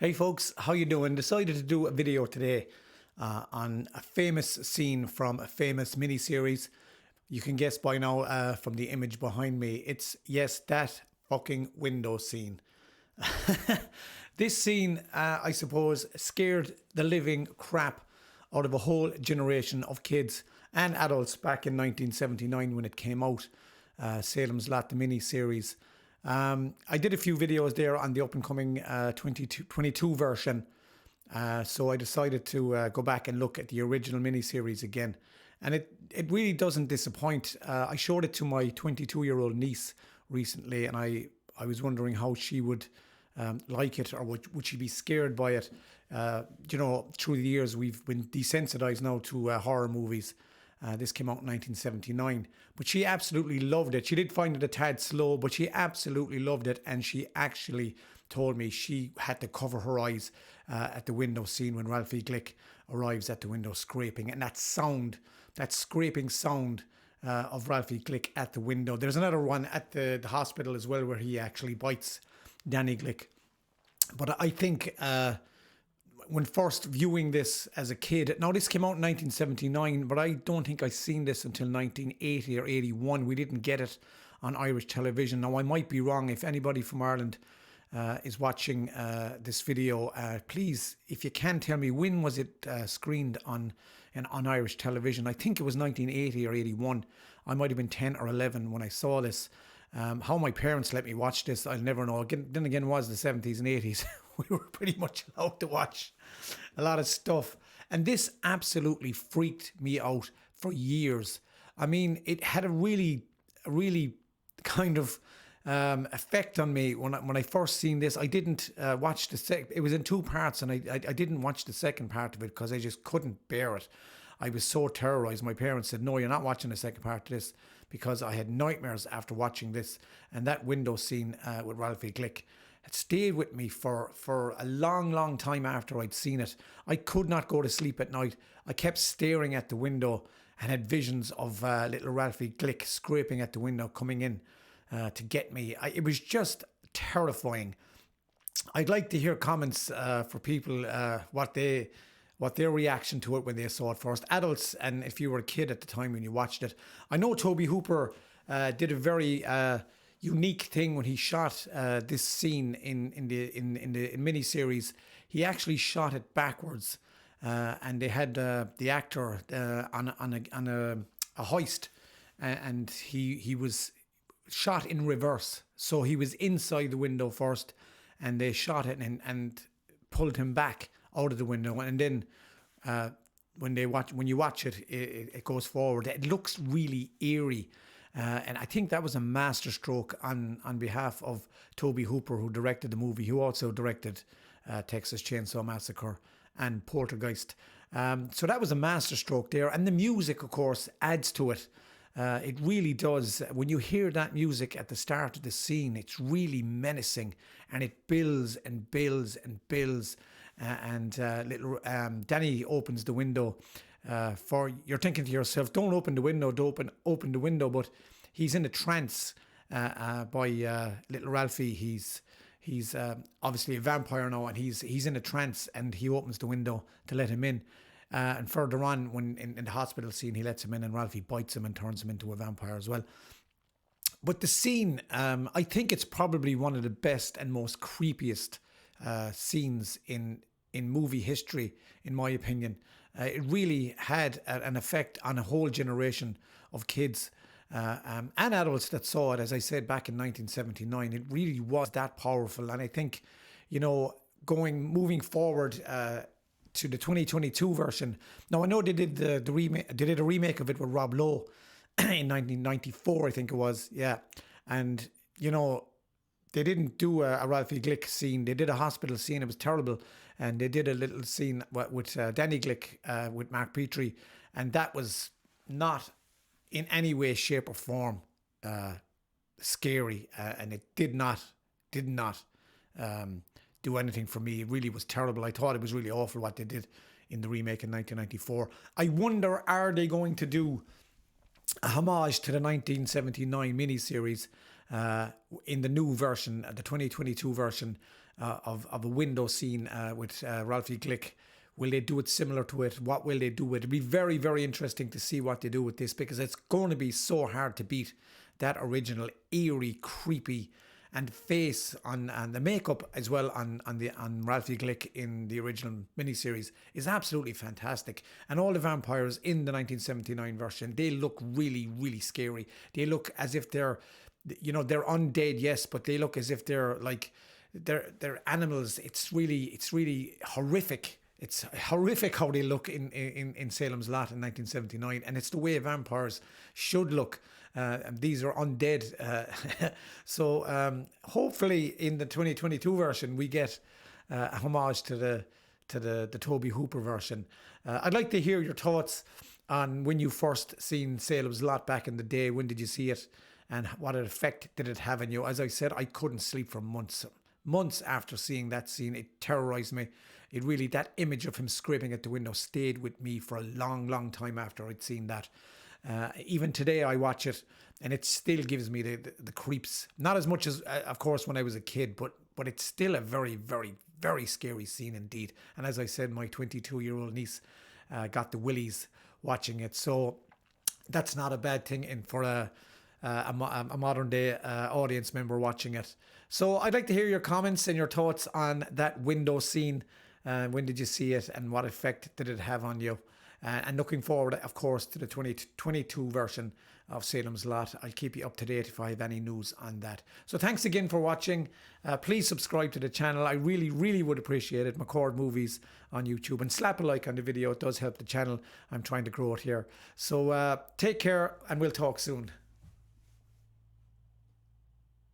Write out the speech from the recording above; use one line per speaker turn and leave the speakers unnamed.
Hey folks, how you doing? Decided to do a video today on a famous scene from a famous miniseries. You can guess by now from the image behind me. It's, yes, that fucking window scene. This scene, I suppose, scared the living crap out of a whole generation of kids and adults back in 1979 when it came out. Salem's Lot, the miniseries. I did a few videos there on the up and coming 22 version. So I decided to go back and look at the original miniseries again. And it really doesn't disappoint. I showed it to my 22-year-old niece recently, and I was wondering how she would like it, or would she be scared by it. Through the years we've been desensitized now to horror movies. This came out in 1979, but she absolutely loved it. She did find it a tad slow, but she absolutely loved it, and she actually told me she had to cover her eyes at the window scene when Ralphie Glick arrives at the window scraping, and that scraping sound of Ralphie Glick at the window. There's another one at the hospital as well where he actually bites Danny Glick. But I think when first viewing this as a kid, now this came out in 1979, but I don't think I seen this until 1980 or 81. We didn't get it on Irish television. Now I might be wrong. If anybody from Ireland is watching this video, please, if you can, tell me, when was it screened on Irish television? I think it was 1980 or 81. I might have been 10 or 11 when I saw this. How my parents let me watch this, I'll never know. Then again, it was the 70s and 80s. We were pretty much allowed to watch a lot of stuff. And this absolutely freaked me out for years. I mean, it had a really kind of effect on me when I first seen this. I didn't watch it was in two parts, and I didn't watch the second part of it because I just couldn't bear it. I was so terrorized. My parents said, no, you're not watching the second part of this, because I had nightmares after watching this. And that window scene with Ralphie Glick had stayed with me for a long time after I'd seen it. I could not go to sleep at night. I kept staring at the window and had visions of little Ralphie Glick scraping at the window, coming in to get me. It was just terrifying. I'd like to hear comments for people, what their reaction to it when they saw it first. Adults, and if you were a kid at the time when you watched it. I know Tobe Hooper did a very unique thing when he shot this scene in the miniseries. He actually shot it backwards, and they had the actor on a hoist, and he was shot in reverse. So he was inside the window first, and they shot it and pulled him back out of the window, and then when you watch it, it goes forward. It looks really eerie, and I think that was a masterstroke on behalf of Tobe Hooper, who directed the movie, who also directed Texas Chainsaw Massacre and Poltergeist. So that was a masterstroke there, and the music, of course, adds to it. It really does. When you hear that music at the start of the scene, it's really menacing, and it builds and builds and builds. Little Danny opens the window. You're thinking to yourself, don't open the window, don't open the window. But he's in a trance by little Ralphie. He's obviously a vampire now, and he's in a trance, and he opens the window to let him in. And further on, when in the hospital scene, he lets him in, and Ralphie bites him and turns him into a vampire as well. But the scene, I think it's probably one of the best and most creepiest scenes in movie history, in my opinion. It really had an effect on a whole generation of kids and adults that saw it, as I said, back in 1979. It really was that powerful. And I think, moving forward to the 2022 version. Now, I know they did the remake. They did a remake of it with Rob Lowe in 1994, I think it was. Yeah. And, they didn't do a Ralphie Glick scene. They did a hospital scene. It was terrible. And they did a little scene with Danny Glick with Mark Petrie. And that was not in any way, shape or form scary. And it did not do anything for me. It really was terrible. I thought it was really awful what they did in the remake in 1994. I wonder, are they going to do a homage to the 1979 miniseries in the new version, the 2022 version, of a window scene with Ralphie Glick. Will they do it similar to it? What will they do with it? It'll be very, very interesting to see what they do with this, because it's going to be so hard to beat that original eerie, creepy, and face on, and the makeup as well on Ralphie Glick in the original miniseries is absolutely fantastic. And all the vampires in the 1979 version, they look really, really scary. They look as if they're, you know, they're undead, yes, but they look as if they're like they're animals. It's really horrific. It's horrific how they look in Salem's Lot in 1979, and it's the way vampires should look. These are undead. So hopefully in the 2022 version we get a homage to the Toby Hooper version. I'd like to hear your thoughts on when you first seen Salem's Lot back in the day. When did you see it, and what effect did it have on you? As I said, I couldn't sleep for months after seeing that scene. It terrorized me. It really, that image of him scraping at the window stayed with me for a long time after I'd seen that. Even today I watch it and it still gives me the creeps. Not as much as, of course, when I was a kid, but it's still a very, very, very scary scene indeed. And as I said, my 22-year-old niece got the willies watching it. So that's not a bad thing for a modern day audience member watching it. So I'd like to hear your comments and your thoughts on that window scene. When did you see it, and what effect did it have on you? And looking forward, of course, to the 2022 version of Salem's Lot. I'll keep you up to date if I have any news on that. So thanks again for watching. Please subscribe to the channel. I really, really would appreciate it. McCord Movies on YouTube. And slap a like on the video. It does help the channel. I'm trying to grow it here. So take care, and we'll talk soon.